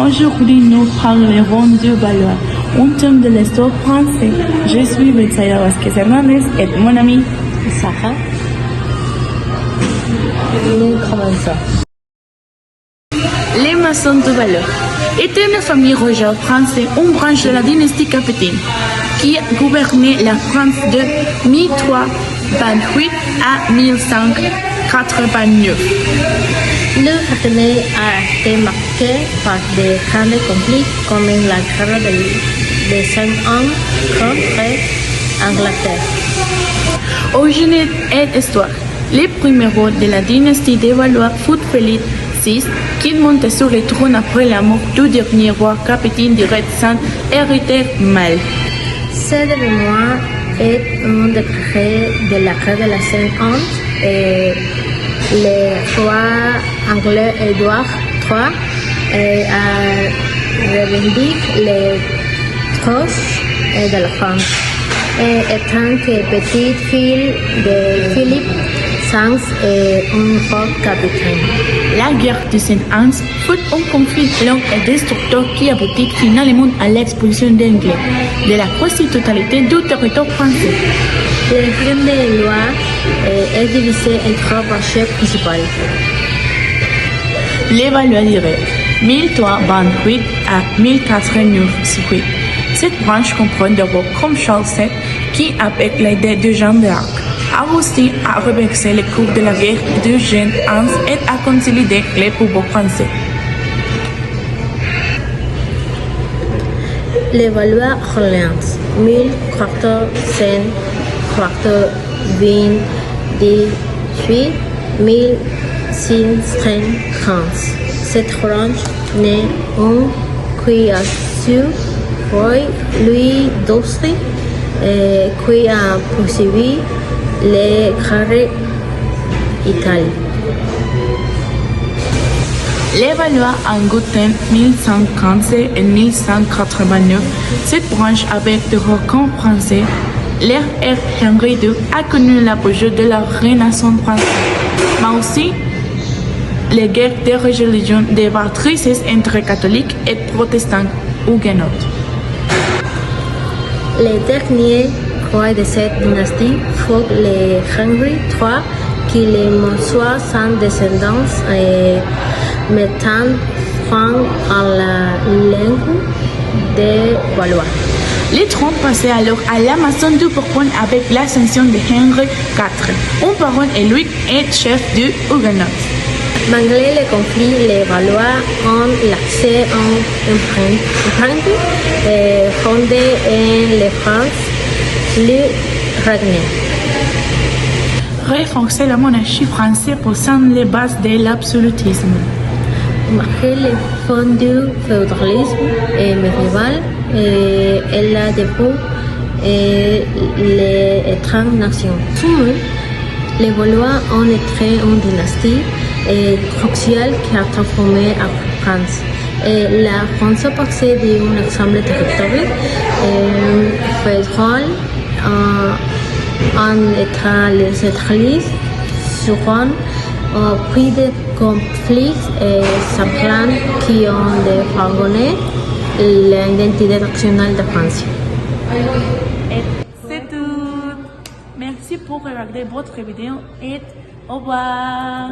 Aujourd'hui, nous parlerons de Valois, un thème de l'histoire française. Je suis Betsaïa Vasquez Hernandez et mon ami Sarah. Nous commençons. Les maçons de Valois étaient une famille royale française, une branche de la dynastie capétienne, qui gouvernait la France de 1328 à 1189. Le règne a été marqué par des grands conflits comme la guerre de 100 ans contre l'Angleterre. Origine et histoire. Les premiers rois de la dynastie des Valois furent Philippe VI, qui montait sur le trône après la mort du dernier roi capitaine du roi sans héritier mâle. Ce dernier est un décret de la guerre de la 100 ans et le roi anglais Édouard III a revendiqué les trônes de la France. Étant que petite fille de Philippe V et un fort capitaine. La guerre de 100 ans fut un conflit long et destructeur qui aboutit finalement à l'expulsion des Anglais de la quasi-totalité du territoire français. Le règne de Loire est divisé en trois branches principales. Les Valois directs, 1328 à 1498. Cette branche comprend des rois comme Charles VII qui, avec l'aide de Jeanne d'Arc, a réussi à reverser le cours de la guerre de Jean Hans et à consolider les pouvoirs français. Les Valois Orléans, 1428 1630. Cette branche n'est un qui a su roi Louis XII qui a poursuivi les guerres Italie. Les Valois en Gothen 1115 et 1189, cette branche avec des rois français, l'ère Henri II a connu l'apogée de la Renaissance française, mais aussi les guerres de religion dévastatrices entre catholiques et protestants huguenots. Les derniers rois de cette dynastie furent les Henri III, qui les monsois sans descendance et mettant fin à la langue des Valois. Les trônes passaient alors à la maison du Bourbon avec l'ascension de Henri IV, un baron élu et chef du Huguenot. Malgré les conflits, les Valois ont l'accès à emprunts fondés en la France, le règne. Renforcer la monarchie française posant les bases de l'absolutisme. Malgré les fonds du féodalisme médiéval et la début et les étranges nations. Les Valois ont été une dynastie cruciale qui a transformé la France. La France passait d'un ensemble territorial fédéral en état centralisé souvent au prix de conflits sanglants qui ont défagné l'identité nationale de France. C'est tout. Merci pour regarder votre vidéo et au revoir.